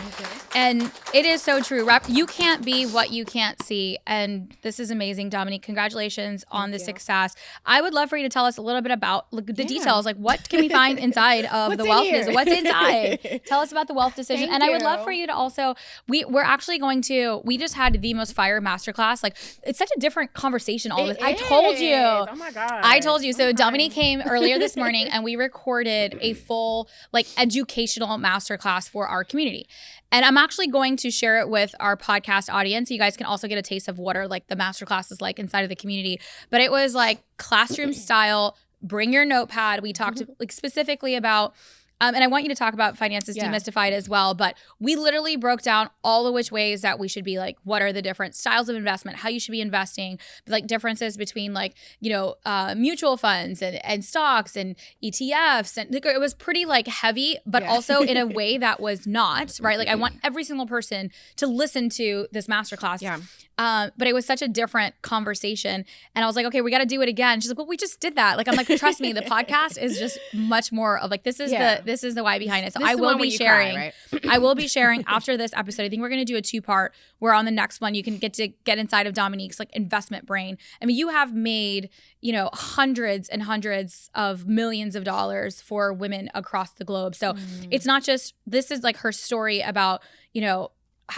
And it is so true. You can't be what you can't see. And this is amazing, Dominique. Congratulations on the success. I would love for you to tell us a little bit about the details. Like, what can we find inside of the wealth decision? What's inside? Tell us about the wealth decision. I would love for you to also, we're actually going to, we just had the most fire masterclass. Like, it's such a different conversation. All this. I told you.
Oh my God.
I told you. So Dominique came earlier this morning and we recorded a full, like, educational masterclass for our community. And I'm actually going to share it with our podcast audience. You guys can also get a taste of what are like the masterclass is like inside of the community. But it was like classroom style, bring your notepad. We talked like specifically about and I want you to talk about Finances Demystified as well. But we literally broke down all the which ways that we should be like, what are the different styles of investment, how you should be investing, like differences between like, you know, mutual funds and stocks and ETFs. And it was pretty like heavy, but also in a way that was not, right? Like I want every single person to listen to this masterclass. Yeah. But it was such a different conversation. And I was like, okay, we got to do it again. She's like, well, we just did that. Like, I'm like, trust me, the podcast is just much more of like, this is the why behind it. So I will be sharing, cry, right? I will be sharing after this episode. I think we're going to do a 2-part where on the next one, you can get inside of Dominique's like investment brain. I mean, you have made, you know, hundreds and hundreds of millions of dollars for women across the globe. So it's not just, this is like her story about, you know,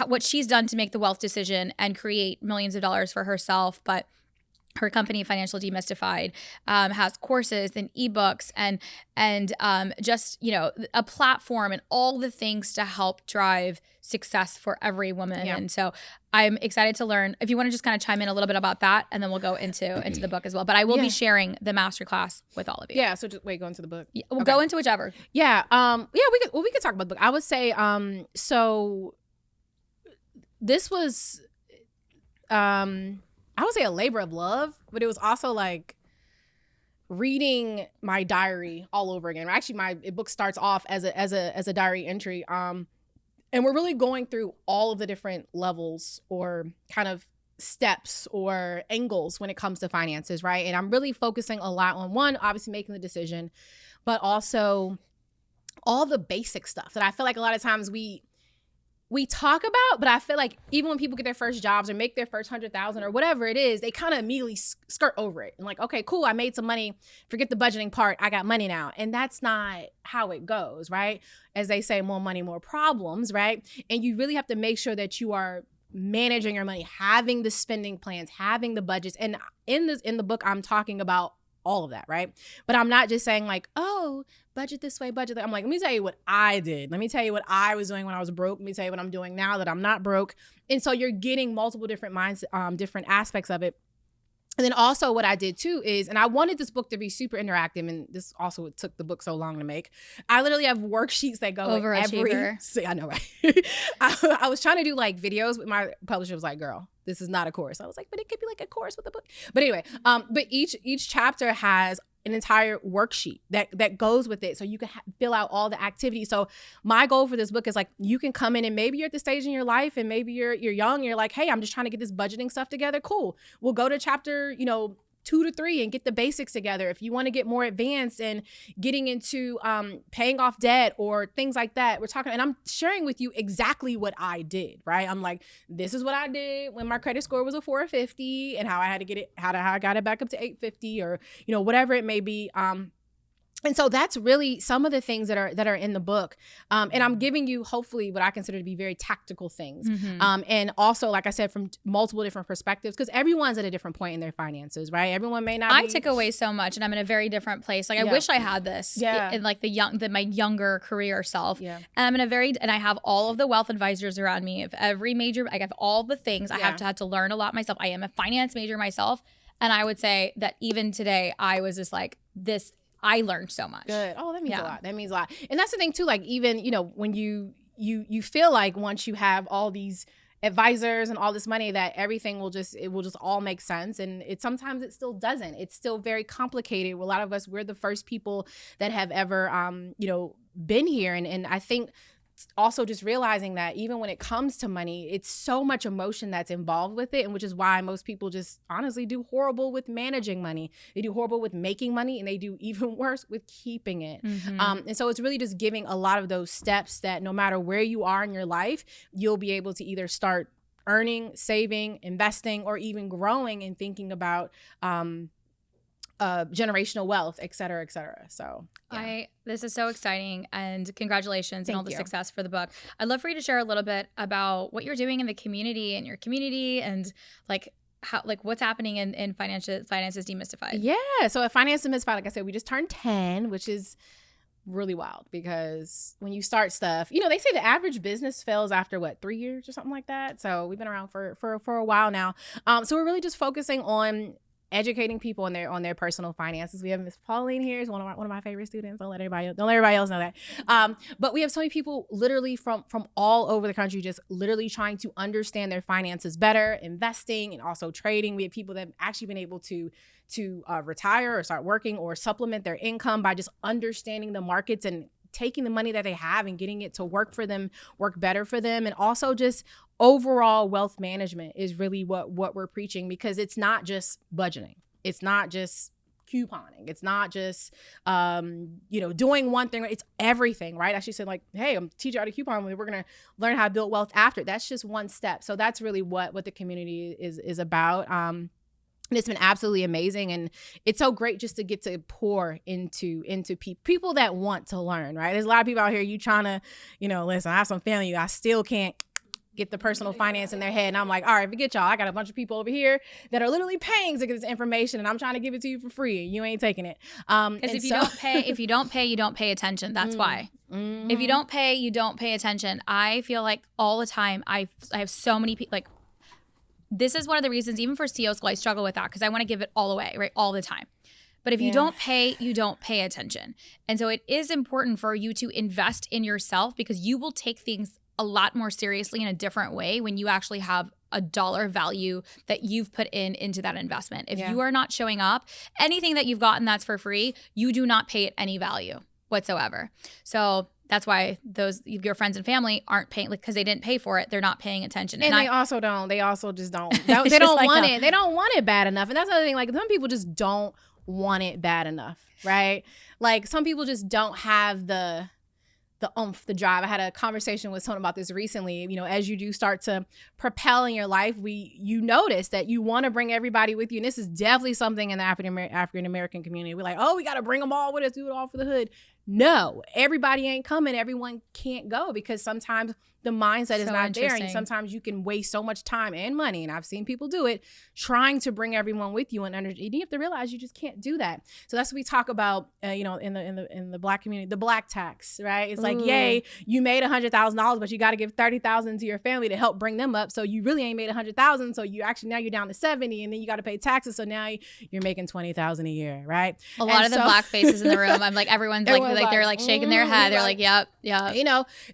what she's done to make the wealth decision and create millions of dollars for herself. But her company, Financial Demystified, has courses and ebooks and just, you know, a platform and all the things to help drive success for every woman. Yeah. And so I'm excited to learn. If you want to just kind of chime in a little bit about that, and then we'll go into the book as well. But I will be sharing the masterclass with all of you.
Yeah. So just go into the book.
Yeah, we'll go into whichever.
Yeah. We could talk about the book. I would say so. This was, I would say a labor of love, but it was also like reading my diary all over again. Actually, my book starts off as a diary entry, and we're really going through all of the different levels or kind of steps or angles when it comes to finances, right? And I'm really focusing a lot on one, obviously making the decision, but also all the basic stuff that I feel like a lot of times we talk about, but I feel like even when people get their first jobs or make their first 100,000 or whatever it is, they kind of immediately skirt over it and like, okay, cool, I made some money, forget the budgeting part, I got money now. And that's not how it goes, right? As they say, more money, more problems, right? And you really have to make sure that you are managing your money, having the spending plans, having the budgets. And in the book, I'm talking about all of that, right? But I'm not just saying like, oh, budget this way, budget that. I'm like, let me tell you what I did. Let me tell you what I was doing when I was broke. Let me tell you what I'm doing now that I'm not broke. And so you're getting multiple different minds, different aspects of it. And then also what I did too is, and I wanted this book to be super interactive, and this also it took the book so long to make. I literally have worksheets that go
Overachiever.
I know, right? I was trying to do like videos, but my publisher was like, girl, this is not a course. I was like, but it could be like a course with a book. But anyway, but each chapter has an entire worksheet that goes with it, so you can fill out all the activities. So my goal for this book is like, you can come in and maybe you're at the stage in your life and maybe you're young, you're like, hey, I'm just trying to get this budgeting stuff together. Cool. We'll go to chapter, 2 to 3 and get the basics together. If you want to get more advanced and getting into paying off debt or things like that, we're talking, and I'm sharing with you exactly what I did, right? I'm like, this is what I did when my credit score was a 450 and how I had to get it, how I got it back up to 850 or, whatever it may be. And so that's really some of the things that are in the book. And I'm giving you hopefully what I consider to be very tactical things. And also, like I said, from multiple different perspectives, because everyone's at a different point in their finances, right? Everyone may not
I took away so much, and I'm in a very different place. Like I wish I had this in like my younger career self. And I'm in and I have all of the wealth advisors around me of every major, I have all the things. I have to learn a lot myself. I am a finance major myself. And I would say that even today, I was just like this. I learned so much.
Good. Oh, that means a lot. That means a lot. And that's the thing too, like even, when you feel like once you have all these advisors and all this money that everything will just all make sense. And sometimes it still doesn't. It's still very complicated. A lot of us, we're the first people that have ever, been here. And I think also just realizing that even when it comes to money, it's so much emotion that's involved with it, and which is why most people just honestly do horrible with managing money. They do horrible with making money, and they do even worse with keeping it. And so it's really just giving a lot of those steps that no matter where you are in your life, you'll be able to either start earning, saving, investing, or even growing and thinking about generational wealth, et cetera, et cetera. So
this is so exciting, and congratulations on all the success for the book. I'd love for you to share a little bit about what you're doing in the community and your community, and like how, like what's happening in Finances Demystified.
Yeah. So at Finances Demystified, like I said, we just turned 10, which is really wild, because when you start stuff, they say the average business fails after 3 years or something like that. So we've been around for a while now. So we're really just focusing on educating people on their personal finances. We have Miss Pauline here, is one of my favorite students. Don't let everybody else know that. But we have so many people literally from all over the country, just literally trying to understand their finances better, investing and also trading. We have people that have actually been able to retire or start working or supplement their income by just understanding the markets and taking the money that they have and getting it to work for them, work better for them. And also just overall wealth management is really what we're preaching, because it's not just budgeting. It's not just couponing. It's not just, doing one thing. It's everything, right? I actually said like, hey, I'm teaching you how to coupon. We're going to learn how to build wealth after. That's just one step. So that's really what the community is about. And it's been absolutely amazing. And it's so great just to get to pour into people that want to learn, right? There's a lot of people out here, you trying to, listen, I have some family, I still can't get the personal finance in their head. And I'm like, all right, forget y'all. I got a bunch of people over here that are literally paying to get this information, and I'm trying to give it to you for free. You ain't taking it.
Because if you don't pay, you don't pay attention. That's why. Mm-hmm. If you don't pay, you don't pay attention. I feel like all the time, I have so many people, like, this is one of the reasons, even for CEO school, I struggle with that, because I want to give it all away, right? All the time. But if you don't pay, you don't pay attention. And so it is important for you to invest in yourself, because you will take things a lot more seriously in a different way when you actually have a dollar value that you've put into that investment. If you are not showing up, anything that you've gotten that's for free, you do not pay it any value whatsoever. So that's why your friends and family aren't paying, because they didn't pay for it. They're not paying attention.
And they also just don't. They don't want it. They don't want it bad enough. And that's another thing. Like, some people just don't want it bad enough, right? Like, some people just don't have the oomph, the drive. I had a conversation with someone about this recently. As you do start to propel in your life, you notice that you want to bring everybody with you. And this is definitely something in the African American community. We're like, oh, we got to bring them all with us, do it all for the hood. No, everybody ain't coming. Everyone can't go, because sometimes the mindset is not there. And sometimes you can waste so much time and money, and I've seen people do it, trying to bring everyone with you. And you have to realize you just can't do that. So that's what we talk about, in the Black community, the Black tax, right? It's like, yay, you made $100,000, but you got to give $30,000 to your family to help bring them up. So you really ain't made $100,000. So now you're down to 70, and then you got to pay taxes. So now you're making $20,000 a year, right?
A lot of the Black faces in the room, I'm like, everyone's like they're like shaking their head. They're like, yep.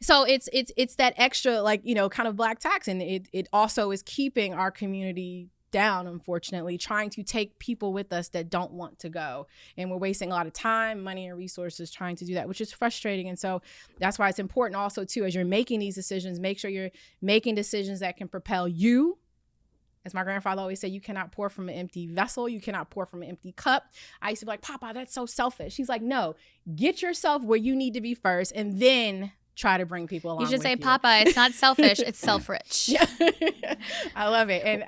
So it's that extra, kind of Black tax, and it also is keeping our community down, unfortunately, trying to take people with us that don't want to go. And we're wasting a lot of time, money, and resources trying to do that, which is frustrating. And so that's why it's important also, too, as you're making these decisions, make sure you're making decisions that can propel you. As my grandfather always said, you cannot pour from an empty vessel. You cannot pour from an empty cup. I used to be like, Papa, that's so selfish. He's like, no, get yourself where you need to be first, and then try to bring people along.
You should say,
you.
Papa, it's not selfish, it's self-rich.
Yeah. I love it. And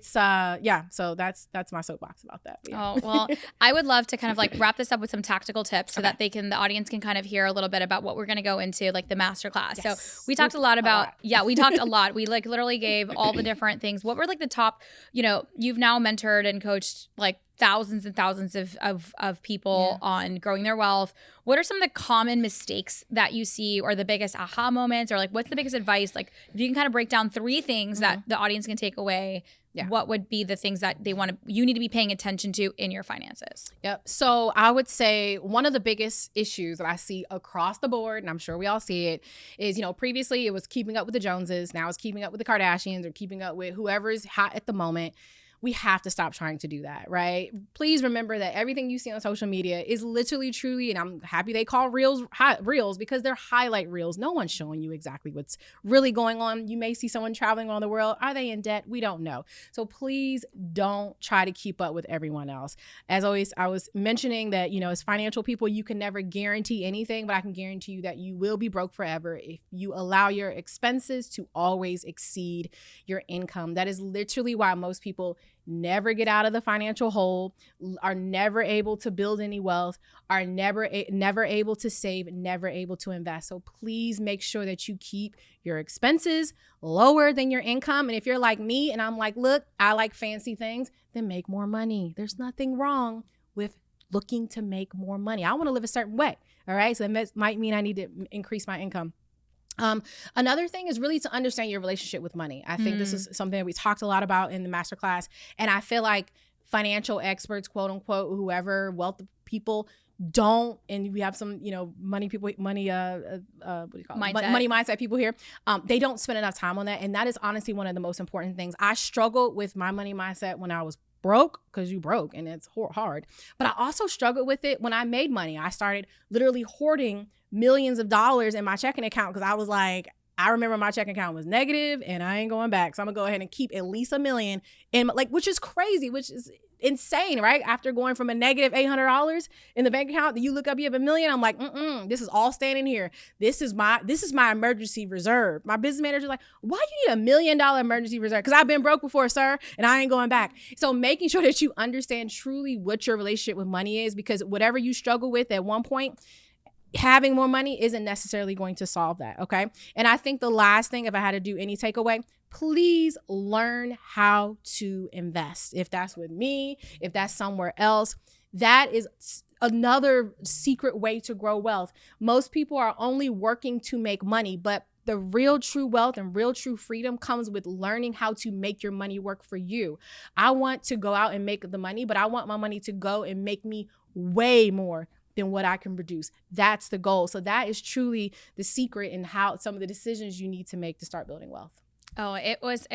so that's my soapbox about that. Yeah.
Oh, well, I would love to kind of like wrap this up with some tactical tips so that the audience can kind of hear a little bit about what we're going to go into, like the masterclass.
Yes.
So we talked a lot about, we talked a lot. We like literally gave all the different things. What were like the top, you've now mentored and coached like thousands and thousands of people on growing their wealth. What are some of the common mistakes that you see, or the biggest aha moments, or like what's the biggest advice? Like if you can kind of break down 3 things that the audience can take away, what would be the things that you need to be paying attention to in your finances?
Yep. So I would say one of the biggest issues that I see across the board, and I'm sure we all see it, is, previously it was keeping up with the Joneses. Now it's keeping up with the Kardashians or keeping up with whoever's hot at the moment. We have to stop trying to do that, right? Please remember that everything you see on social media is literally, truly, and I'm happy they call reels because they're highlight reels. No one's showing you exactly what's really going on. You may see someone traveling around the world. Are they in debt? We don't know. So please don't try to keep up with everyone else. As always, I was mentioning that, as financial people, you can never guarantee anything, but I can guarantee you that you will be broke forever if you allow your expenses to always exceed your income. That is literally why most people never get out of the financial hole, are never able to build any wealth, are never able to save, never able to invest. So please make sure that you keep your expenses lower than your income. And if you're like me and I'm like, look, I like fancy things, then make more money. There's nothing wrong with looking to make more money. I want to live a certain way. All right. So that might mean I need to increase my income. Another thing is really to understand your relationship with money. I think this is something that we talked a lot about in the masterclass. And I feel like financial experts, quote unquote, whoever, wealth people don't, and we have some, money people, money mindset people here. They don't spend enough time on that. And that is honestly one of the most important things. I struggled with my money mindset when I was broke, because you broke and it's hard. But I also struggled with it when I made money. I started literally hoarding millions of dollars in my checking account because I was like, I remember my checking account was negative and I ain't going back. So I'm gonna go ahead and keep at least $1 million in, which is crazy, which is insane, right? After going from a negative $800 in the bank account, you look up, you have $1 million. I'm like, this is all standing here. This is my emergency reserve. My business manager's like, why do you need $1 million emergency reserve? Because I've been broke before, sir, and I ain't going back. So making sure that you understand truly what your relationship with money is, because whatever you struggle with at one point, having more money isn't necessarily going to solve that, okay? And I think the last thing, if I had to do any takeaway, please learn how to invest. If that's with me, if that's somewhere else, that is another secret way to grow wealth. Most people are only working to make money, but the real true wealth and real true freedom comes with learning how to make your money work for you. I want to go out and make the money, but I want my money to go and make me way more than what I can produce. That's the goal. So that is truly the secret in how some of the decisions you need to make to start building wealth.
Oh, it was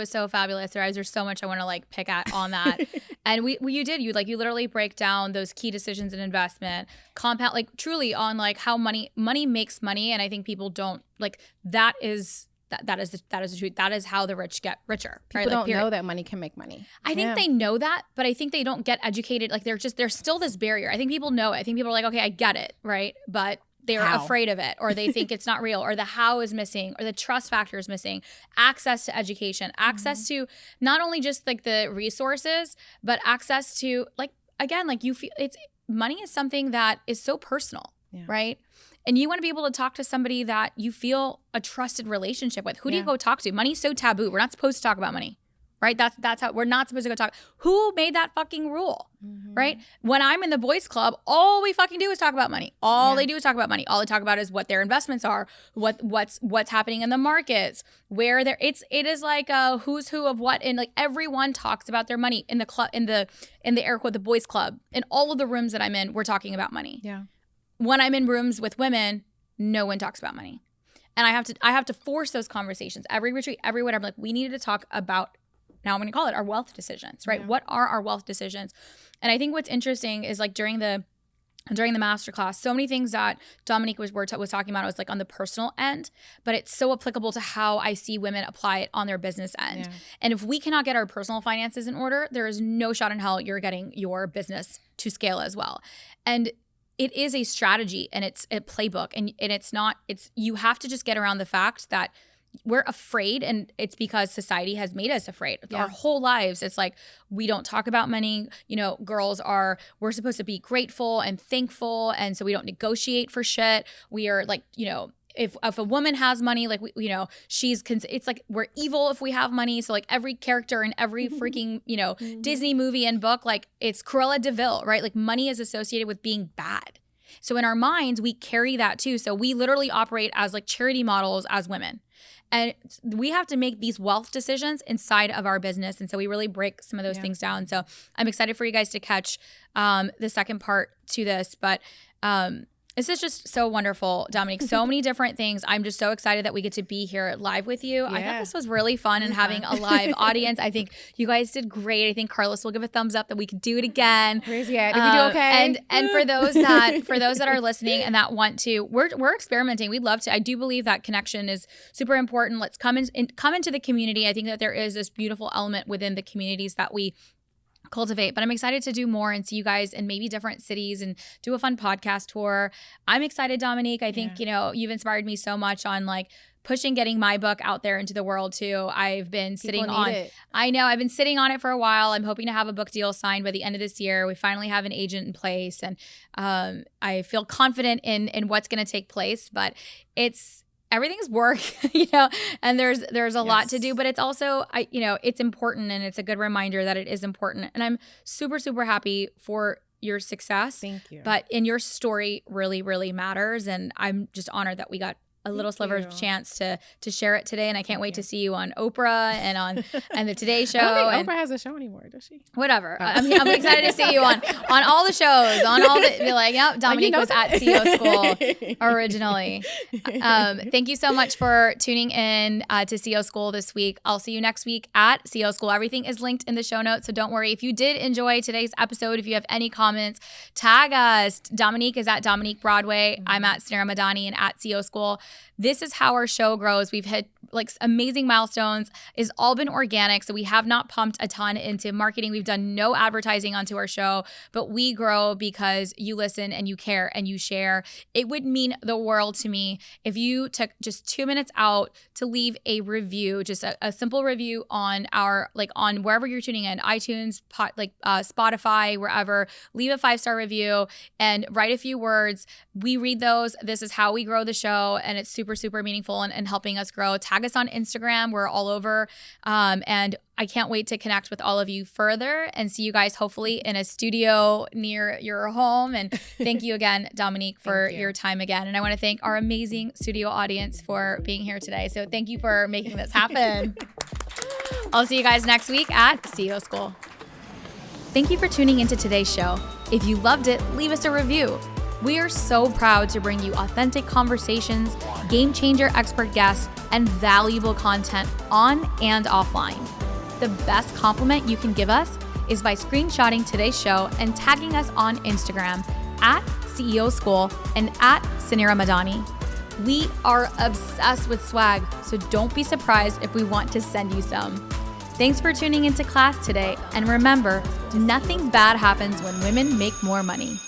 so fabulous. There's so much I want to like pick at on that. And you literally break down those key decisions in investment, compound, like truly on like how money makes money. And I think people don't like that is the truth. That is how the rich get richer.
People don't know that money can make money.
I think they know that, but I think they don't get educated. Like there's still this barrier. I think people know it. I think people are like, okay, I get it, right? But they're afraid of it, or they think it's not real, or the how is missing, or the trust factor is missing. Access to education, access to not only just like the resources, but access to like, again, like you feel money is something that is so personal, right? And you want to be able to talk to somebody that you feel a trusted relationship with. Who do you go talk to? Money's so taboo. We're not supposed to talk about money, right? That's how we're not supposed to go talk. Who made that fucking rule, right? When I'm in the boys club, all we fucking do is talk about money. All they do is talk about money. All they talk about is what their investments are, what's happening in the markets, where it is like a who's who of what, and like everyone talks about their money in the club, in the air quote, the boys club. In all of the rooms that I'm in, we're talking about money. Yeah. When I'm in rooms with women, no one talks about money. And I have to force those conversations. Every retreat, every whatever, like we needed to talk about, now I'm going to call it our wealth decisions, right? Yeah. What are our wealth decisions? And I think what's interesting is like during the masterclass, so many things that Dominique was talking about, it was like on the personal end, but it's so applicable to how I see women apply it on their business end. Yeah. And if we cannot get our personal finances in order, there is no shot in hell you're getting your business to scale as well. And it is a strategy and it's a playbook, and you have to just get around the fact that we're afraid, and it's because society has made us afraid. Our whole lives, it's like we don't talk about money. We're supposed to be grateful and thankful, and so we don't negotiate for shit. We are like, if a woman has money, like it's like we're evil if we have money. So like every character in every freaking Disney movie and book, like it's Cruella de Vil, right? Like money is associated with being bad. So in our minds, we carry that too. So we literally operate as like charity models as women. And we have to make these wealth decisions inside of our business. And so we really break some of those things down. So I'm excited for you guys to catch the second part to this. But this is just so wonderful, Dominique. So many different things. I'm just so excited that we get to be here live with you. I thought this was really fun and having a live audience. I think you guys did great. I think Carlos will give a thumbs up that we could do it again.
Crazy. Did we do okay?
And for those that are listening and that want to, we're experimenting. We'd love to. I do believe that connection is super important. Let's come into the community. I think that there is this beautiful element within the communities that we cultivate, but I'm excited to do more and see you guys in maybe different cities and do a fun podcast tour. I'm excited, Dominique. I think, you've inspired me so much on like getting my book out there into the world too. I've been sitting on it for a while. I'm hoping to have a book deal signed by the end of this year. We finally have an agent in place, and I feel confident in what's going to take place, but everything's work, and there's a lot to do, but it's also, it's important, and it's a good reminder that it is important. And I'm super, super happy for your success.
Thank you.
But in your story really, really matters. And I'm just honored that we got a little sliver of chance to share it today, and I can't wait to see you on Oprah and the Today Show.
I don't think Oprah has a show anymore, does she?
Whatever. I'm excited to see you on all the shows, be like, yep, Dominique was at CEO School originally. Thank you so much for tuning in to CEO School this week. I'll see you next week at CEO School. Everything is linked in the show notes, so don't worry. If you did enjoy today's episode, if you have any comments, tag us. Dominique is at Dominique Broadway. I'm at Suneera Madani and at CEO School. This is how our show grows. We've hit like amazing milestones. It's all been organic. So we have not pumped a ton into marketing. We've done no advertising onto our show, but we grow because you listen and you care and you share. It would mean the world to me if you took just 2 minutes out to leave a review, just a simple review on on wherever you're tuning in, iTunes, Spotify, wherever. Leave a 5-star review and write a few words. We read those. This is how we grow the show, and it's super, super meaningful and helping us grow. Tag us on Instagram. We're all over. And I can't wait to connect with all of you further and see you guys hopefully in a studio near your home. And thank you again, Dominique, for your time again. And I want to thank our amazing studio audience for being here today. So thank you for making this happen. I'll see you guys next week at CEO School. Thank you for tuning into today's show. If you loved it, leave us a review. We are so proud to bring you authentic conversations, game changer expert guests, and valuable content on and offline. The best compliment you can give us is by screenshotting today's show and tagging us on Instagram at CEO School and at Suneera Madani. We are obsessed with swag, so don't be surprised if we want to send you some. Thanks for tuning into class today, and remember, nothing bad happens when women make more money.